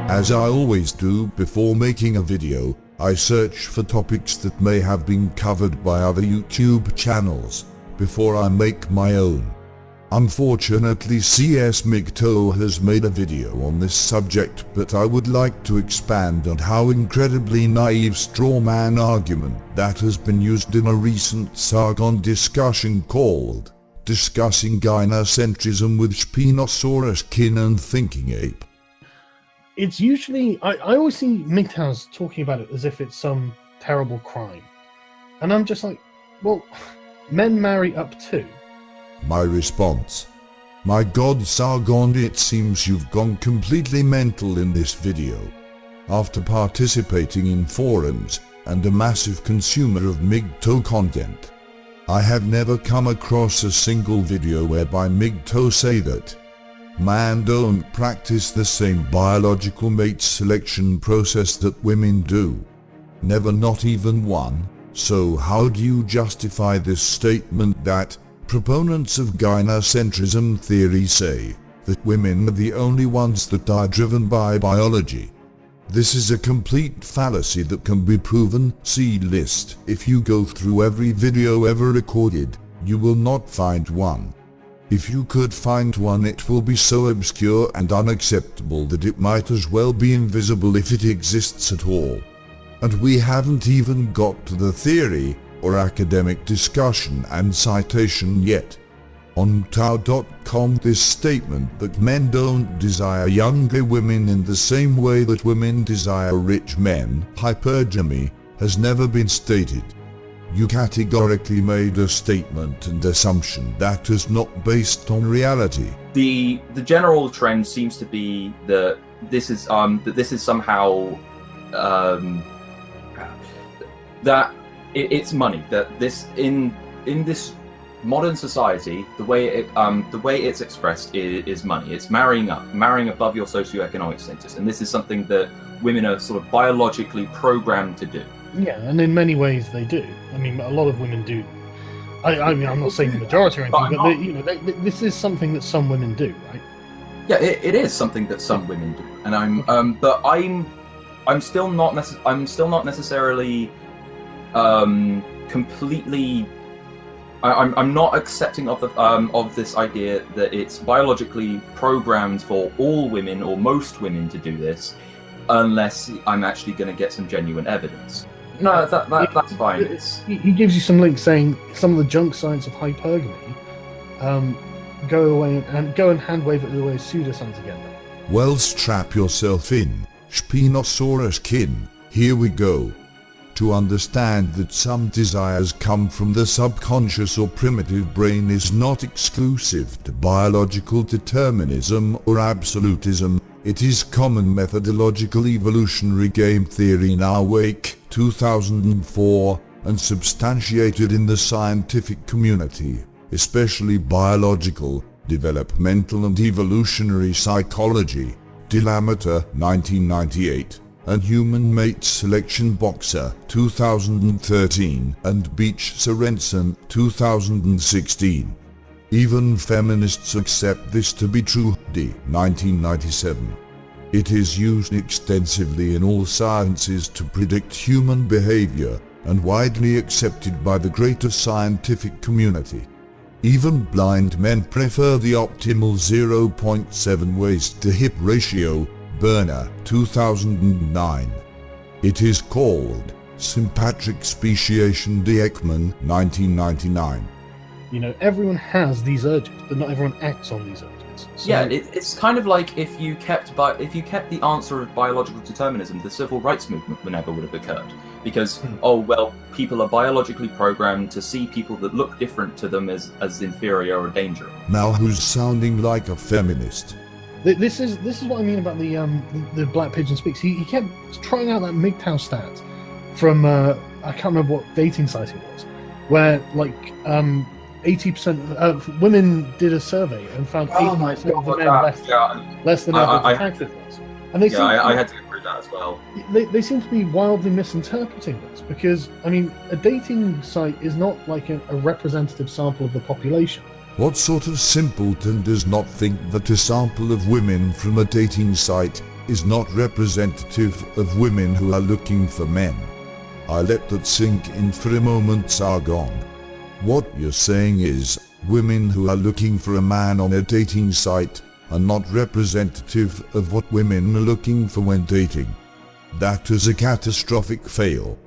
As I always do before making a video, I search for topics that may have been covered by other YouTube channels before I make my own. Unfortunately, CS MGTOW has made a video on this subject, but I would like to expand on how incredibly naive strawman argument that has been used in a recent Sagon discussion called Discussing Gynocentrism with Spinosauruskin and ThinkingApe. It's usually, I always see MGTOWs talking about it as if it's some terrible crime. And I'm just like, well, men marry up too. My response: my God, Sagon, it seems you've gone completely mental in this video. After participating in forums and a massive consumer of MGTOW content, I have never come across a single video whereby MGTOW say that men don't practice the same biological mate selection process that women do. Never, not even one. So how do you justify this statement that proponents of gynocentrism theory say that women are the only ones that are driven by biology? This is a complete fallacy that can be proven. See list. If you go through every video ever recorded, you will not find one. If you could find one, it will be so obscure and unacceptable that it might as well be invisible if it exists at all. And we haven't even got to the theory or academic discussion and citation yet. On Tao.com, this statement that men don't desire younger women in the same way that women desire rich men, hypergamy, has never been stated. You categorically made a statement and assumption that is not based on reality. The general trend seems to be that this is somehow that it's money. That this in this modern society, the way it's expressed is money. It's marrying above your socioeconomic status, and this is something that women are sort of biologically programmed to do. Yeah, and in many ways they do. I mean, a lot of women do. I mean, I'm not saying the majority or anything, but this is something that some women do, right? Yeah, it is something that some women do, and I'm still not necessarily completely. I'm not accepting of this idea that it's biologically programmed for all women or most women to do this, unless I'm actually going to get some genuine evidence. No, that's fine. He gives you some links saying some of the junk science of hypergamy go away and go and hand wave it the way pseudoscience again. Well, strap yourself in, Spinosauruskin. Here we go. To understand that some desires come from the subconscious or primitive brain is not exclusive to biological determinism or absolutism. It is common methodological evolutionary game theory, Nowak, 2004, and substantiated in the scientific community, especially biological, developmental and evolutionary psychology, DeLamater, 1998, and Human Mate Selection Boxer, 2013, and Beach Sorensen, 2016. Even feminists accept this to be true. Hrdy, 1997. It is used extensively in all sciences to predict human behavior and widely accepted by the greater scientific community. Even blind men prefer the optimal 0.7 waist-to-hip ratio, Bergner, 2009. It is called sympatric speciation de Ekman, 1999. You know, everyone has these urges, but not everyone acts on these urges. So... Yeah, it's kind of like if you kept the answer of biological determinism, the civil rights movement never would have occurred. Because, people are biologically programmed to see people that look different to them as inferior or dangerous. Now who's sounding like a feminist? This is what I mean about the Black Pigeon Speaks. He kept trying out that MGTOW stat from I can't remember what dating site it was, where 80% of women did a survey and found 80% of the men less than average attractiveness. And they I had to agree with that as well. They seem to be wildly misinterpreting this because, I mean, a dating site is not like a representative sample of the population. What sort of simpleton does not think that a sample of women from a dating site is not representative of women who are looking for men. I let that sink in for a moment, Sagon. What you're saying is, women who are looking for a man on a dating site are not representative of what women are looking for when dating. That is a catastrophic fail.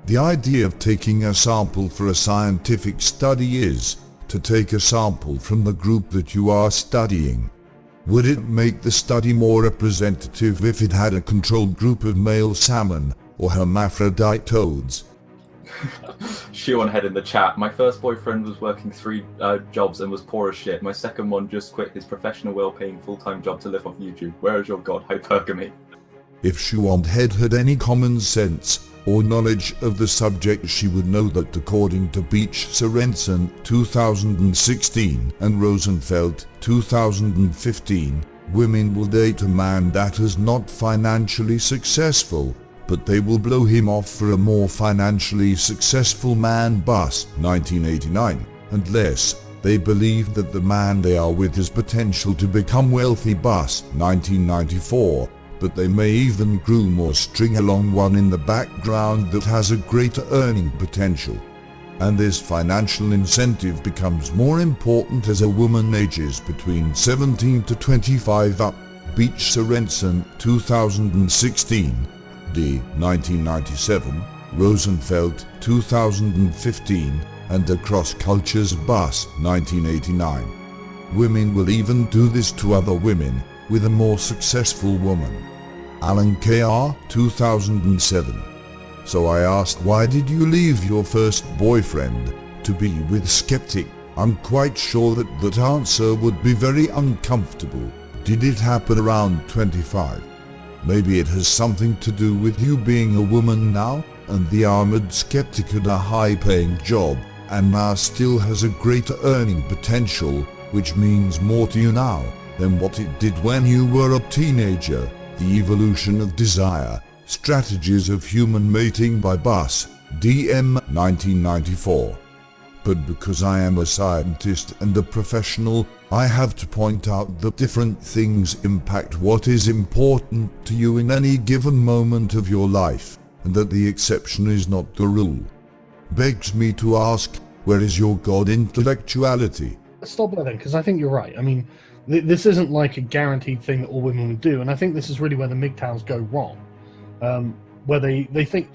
The idea of taking a sample for a scientific study is to take a sample from the group that you are studying. Would it make the study more representative if it had a controlled group of male salmon or hermaphrodite toads? Shoe on head in the chat. My first boyfriend was working 3 jobs and was poor as shit. My second one just quit his professional, well-paying full-time job to live off YouTube. Where is your god, hypergamy? If Shoe Head had any common sense or knowledge of the subject, she would know that according to Beach Sorensen 2016 and Rosenfeld 2015, women will date a man that is not financially successful, but they will blow him off for a more financially successful man. Bus 1989, unless they believe that the man they are with has potential to become wealthy. Bus 1994. But they may even groom or string along one in the background that has a greater earning potential. And this financial incentive becomes more important as a woman ages between 17 to 25 up. Beach Sorensen 2016, D 1997, Rosenfeld 2015, and Across Cultures. Bus 1989. Women will even do this to other women with a more successful woman. Alan K.R. 2007. So I asked, why did you leave your first boyfriend to be with Skeptic? I'm quite sure that answer would be very uncomfortable. Did it happen around 25? Maybe it has something to do with you being a woman now, and the armored Skeptic had a high-paying job, and now still has a greater earning potential, which means more to you now than what it did when you were a teenager. The Evolution of Desire, Strategies of Human Mating by Bus, DM 1994. But because I am a scientist and a professional, I have to point out that different things impact what is important to you in any given moment of your life, and that the exception is not the rule. Begs me to ask, where is your god intellectuality? Stop there then, because I think you're right. I mean, this isn't like a guaranteed thing that all women would do, and I think this is really where the MGTOWs go wrong, where they think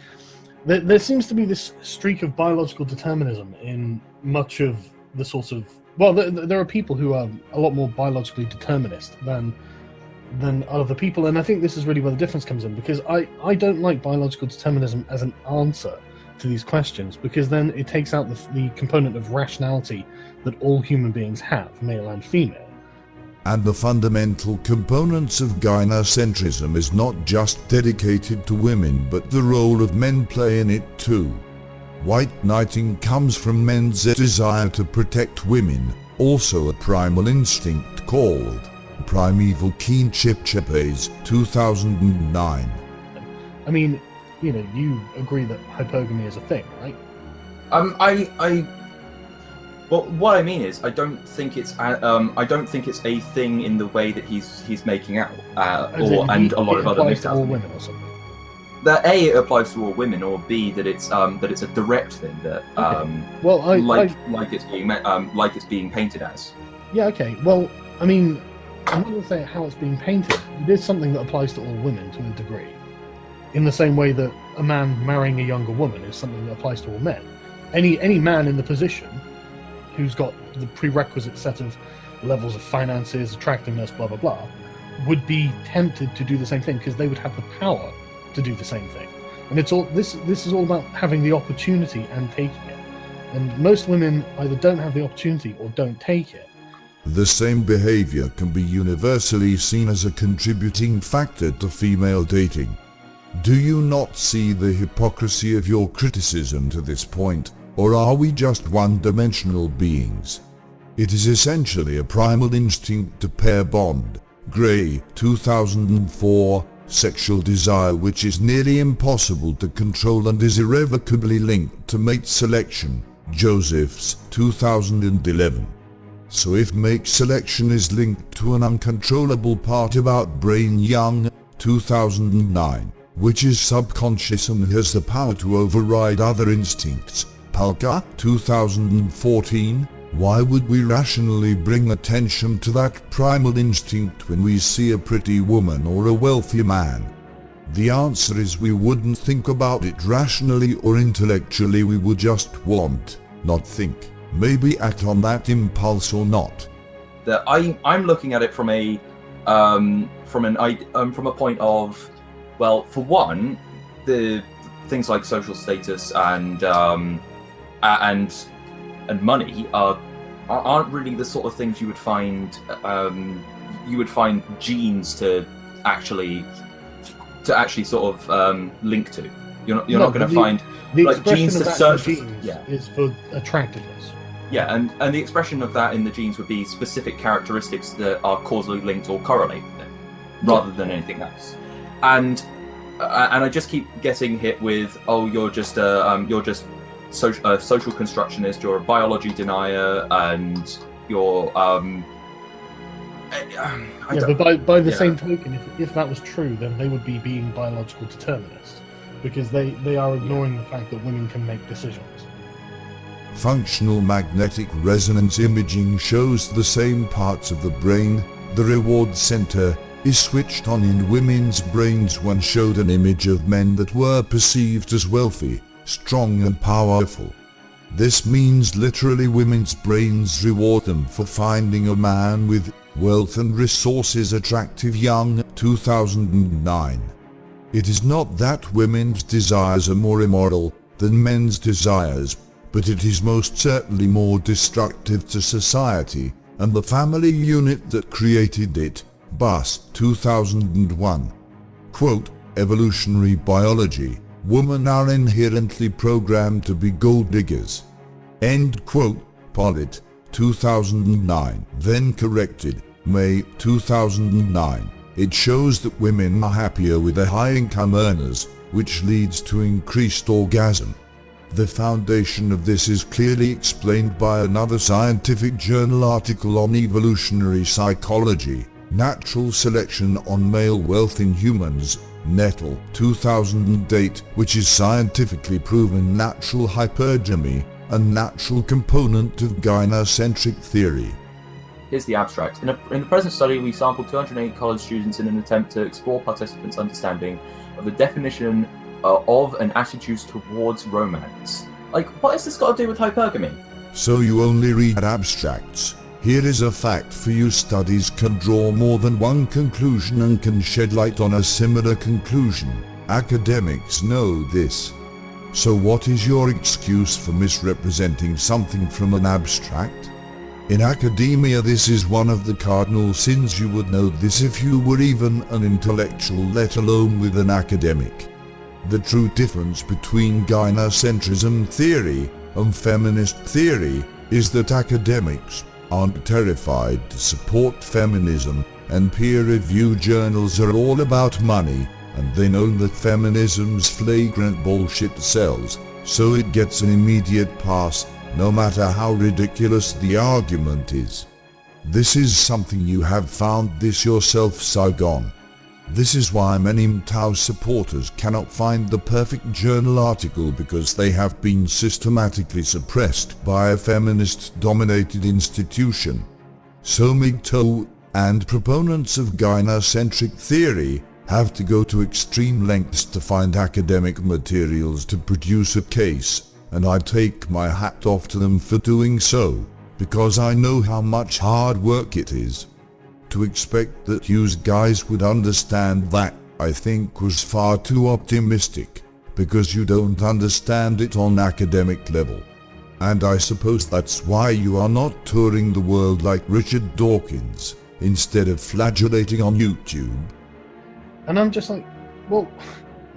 there seems to be this streak of biological determinism in much of the sort of, well, there are people who are a lot more biologically determinist than other people, and I think this is really where the difference comes in, because I don't like biological determinism as an answer to these questions, because then it takes out the component of rationality that all human beings have, male and female. And the fundamental components of Gynocentrism is not just dedicated to women, but the role of men play in it too. White knighting comes from men's desire to protect women, also a primal instinct called primeval kinship. 2009. I mean, you agree that hypergamy is a thing, right? Well, what I mean is, I don't think it's a thing in the way that he's making out, and a lot of other applies to all women or something. That A, it applies to all women, or B, that it's a direct thing that well, like it's being painted as. Yeah. Okay. Well, I mean, I'm not going to say how it's being painted. It is something that applies to all women to a degree, in the same way that a man marrying a younger woman is something that applies to all men. Any man in the position who's got the prerequisite set of levels of finances, attractiveness, blah blah blah, would be tempted to do the same thing because they would have the power to do the same thing. And it's all this is all about having the opportunity and taking it. And most women either don't have the opportunity or don't take it. The same behavior can be universally seen as a contributing factor to female dating. Do you not see the hypocrisy of your criticism to this point? Or are we just one-dimensional beings? It is essentially a primal instinct to pair bond. Gray, 2004, sexual desire which is nearly impossible to control and is irrevocably linked to mate selection. Josephs, 2011. So if mate selection is linked to an uncontrollable part about brain young, 2009, which is subconscious and has the power to override other instincts. Pelka, 2014, why would we rationally bring attention to that primal instinct when we see a pretty woman or a wealthy man? The answer is we wouldn't think about it rationally or intellectually, we would just want, not think, maybe act on that impulse or not. I'm looking at it from a point of, well, for one, the things like social status and money aren't really the sort of things you would find genes to actually sort of link to. You're not going to find the like genes to search genes is for attractiveness. Yeah, and the expression of that in the genes would be specific characteristics that are causally linked or correlate with it, rather than anything else. And I just keep getting hit with, oh, you're just social constructionist, you're a biology denier, and you're but by the same token, if that was true, then they would be being biological determinists, because they are ignoring the fact that women can make decisions. Functional magnetic resonance imaging shows the same parts of the brain. The reward center is switched on in women's brains when showed an image of men that were perceived as wealthy, strong and powerful. This means literally women's brains reward them for finding a man with wealth and resources attractive. Young, 2009. It is not that women's desires are more immoral than men's desires, but it is most certainly more destructive to society and the family unit that created it. Buss, 2001. Quote, Evolutionary biology, women are inherently programmed to be gold diggers. End quote. Pollitt, 2009. Then corrected, May, 2009. It shows that women are happier with the high-income earners, which leads to increased orgasm. The foundation of this is clearly explained by another scientific journal article on evolutionary psychology, Natural Selection on Male Wealth in Humans, Nettle, 2008, which is scientifically proven natural hypergamy, a natural component of gynocentric theory. Here's the abstract. In the present study, we sampled 208 college students in an attempt to explore participants' understanding of the definition of and attitudes towards romance. Like, what has this got to do with hypergamy? So you only read abstracts. Here is a fact for you: studies can draw more than one conclusion and can shed light on a similar conclusion. Academics know this. So what is your excuse for misrepresenting something from an abstract? In academia, this is one of the cardinal sins. You would know this if you were even an intellectual, let alone with an academic. The true difference between gynocentrism theory and feminist theory is that academics aren't terrified to support feminism, and peer-reviewed journals are all about money, and they know that feminism's flagrant bullshit sells, so it gets an immediate pass, no matter how ridiculous the argument is. This is something you have found this yourself, Sagon. This is why many MTOW supporters cannot find the perfect journal article, because they have been systematically suppressed by a feminist-dominated institution. So MGTOW and proponents of gynocentric theory have to go to extreme lengths to find academic materials to produce a case, and I take my hat off to them for doing so, because I know how much hard work it is. To expect that you guys would understand that, I think, was far too optimistic, because you don't understand it on academic level. And I suppose that's why you are not touring the world like Richard Dawkins, instead of flagellating on YouTube. And I'm just like, well,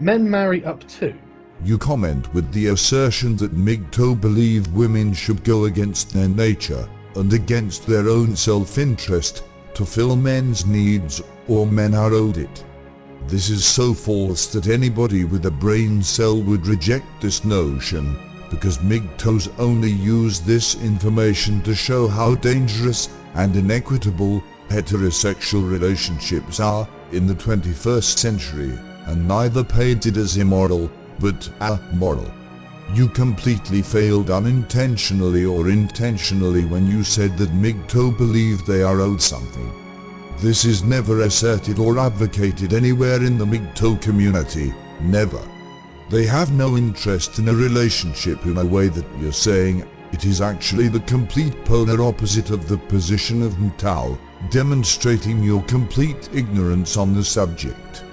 men marry up too. You comment with the assertion that MGTOW believe women should go against their nature and against their own self-interest to fill men's needs, or men are owed it. This is so false that anybody with a brain cell would reject this notion, because MGTOWs only use this information to show how dangerous and inequitable heterosexual relationships are, in the 21st century, and neither painted as immoral, but amoral. You completely failed unintentionally or intentionally when you said that MGTOW believe they are owed something. This is never asserted or advocated anywhere in the MGTOW community, never. They have no interest in a relationship in a way that you're saying. It is actually the complete polar opposite of the position of MGTOW, demonstrating your complete ignorance on the subject.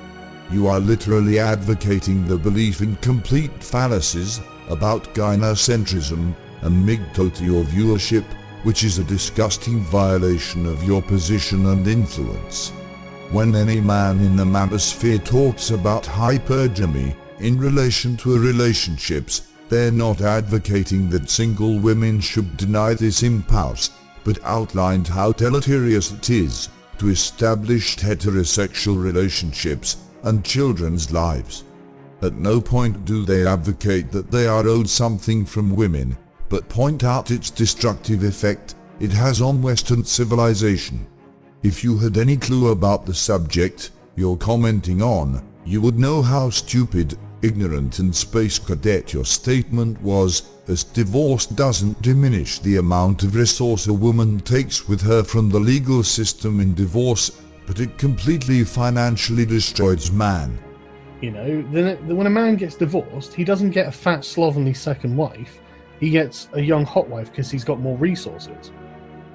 You are literally advocating the belief in complete fallacies about gynocentrism and MGTOW to your viewership, which is a disgusting violation of your position and influence. When any man in the manosphere talks about hypergamy in relation to relationships, they're not advocating that single women should deny this impulse, but outlined how deleterious it is to established heterosexual relationships and children's lives. At no point do they advocate that they are owed something from women, but point out its destructive effect it has on Western civilization. If you had any clue about the subject you're commenting on, you would know how stupid, ignorant and space cadet your statement was, as divorce doesn't diminish the amount of resource a woman takes with her from the legal system in divorce, but it completely financially destroys man. You know, when a man gets divorced, he doesn't get a fat, slovenly second wife. He gets a young hot wife because he's got more resources.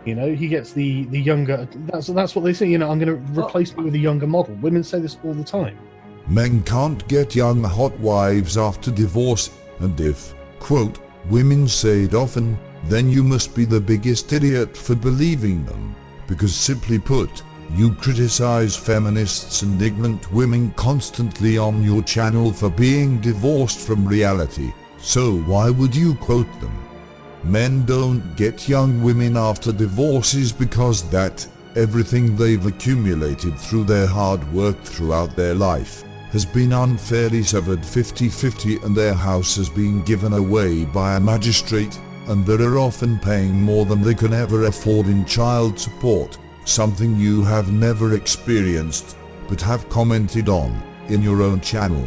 You know, he gets the younger. That's what they say. You know, I'm going to replace me with a younger model. Women say this all the time. Men can't get young hot wives after divorce, and if, quote, women say it often, then you must be the biggest idiot for believing them, because simply put, you criticize feminists and ignorant women constantly on your channel for being divorced from reality, so why would you quote them? Men don't get young women after divorces because that, everything they've accumulated through their hard work throughout their life, has been unfairly severed 50-50 and their house has been given away by a magistrate, and they are often paying more than they can ever afford in child support, something you have never experienced, but have commented on, in your own channel.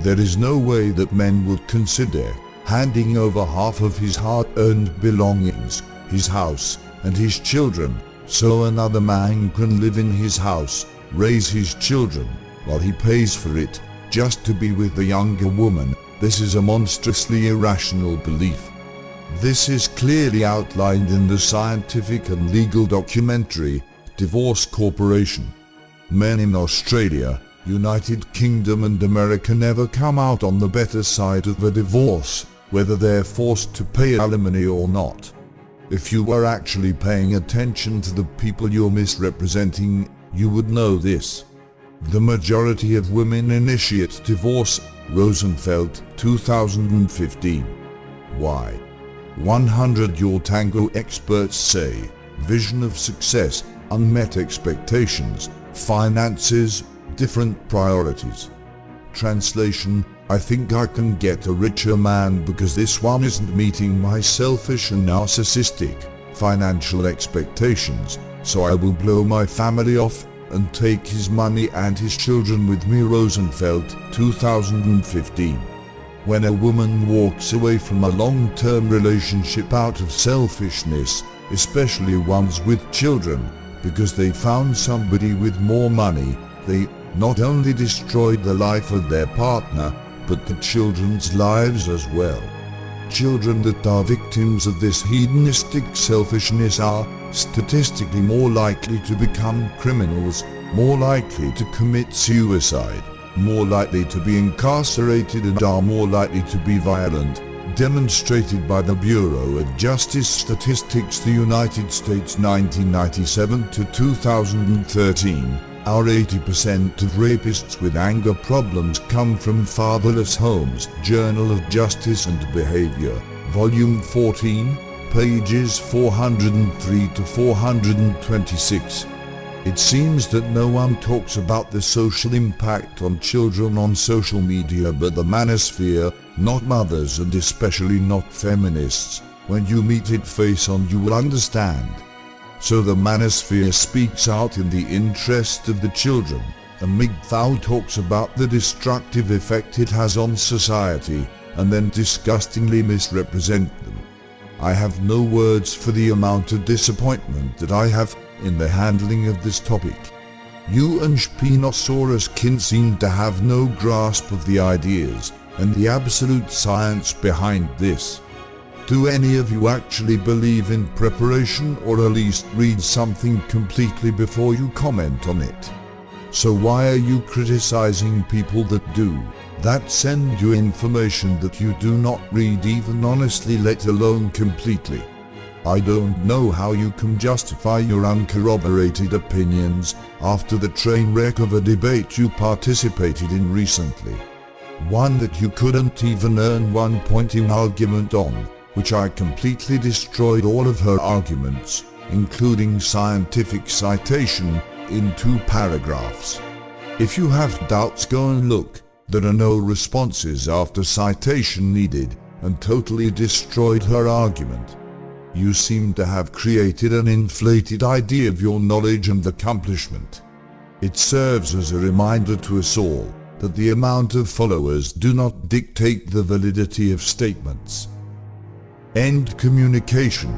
There is no way that men would consider handing over half of his hard-earned belongings, his house, and his children, so another man can live in his house, raise his children, while he pays for it, just to be with the younger woman. This is a monstrously irrational belief. This is clearly outlined in the scientific and legal documentary, Divorce Corporation. Men in Australia, United Kingdom and America never come out on the better side of a divorce, whether they're forced to pay alimony or not. If you were actually paying attention to the people you're misrepresenting, you would know this. The majority of women initiate divorce, Rosenfeld, 2015. Why? 100 Your Tango experts say, vision of success, unmet expectations, finances, different priorities. Translation, I think I can get a richer man because this one isn't meeting my selfish and narcissistic financial expectations, so I will blow my family off and take his money and his children with me. Rosenfeld, 2015. When a woman walks away from a long-term relationship out of selfishness, especially ones with children, because they found somebody with more money, they not only destroyed the life of their partner, but the children's lives as well. Children that are victims of this hedonistic selfishness are statistically more likely to become criminals, more likely to commit suicide, more likely to be incarcerated, and are more likely to be violent, demonstrated by the Bureau of Justice Statistics, the United States, 1997 to 2013. Our 80% of rapists with anger problems come from fatherless homes. Journal of Justice and Behavior, Volume 14, pages 403 to 426. It seems that no one talks about the social impact on children on social media but the manosphere, not mothers and especially not feminists. When you meet it face on you will understand. So the manosphere speaks out in the interest of the children, and MGTOW talks about the destructive effect it has on society, and then disgustingly misrepresent them. I have no words for the amount of disappointment that I have in the handling of this topic. You and Spinosauruskin seem to have no grasp of the ideas and the absolute science behind this. Do any of you actually believe in preparation, or at least read something completely before you comment on it? So why are you criticizing people that do, that send you information that you do not read even honestly, let alone completely? I don't know how you can justify your uncorroborated opinions after the train wreck of a debate you participated in recently. One that you couldn't even earn 1 point in argument on, which I completely destroyed all of her arguments, including scientific citation, in 2 paragraphs. If you have doubts, go and look. There are no responses after citation needed, and totally destroyed her argument. You seem to have created an inflated idea of your knowledge and accomplishment. It serves as a reminder to us all that the amount of followers do not dictate the validity of statements. End communication.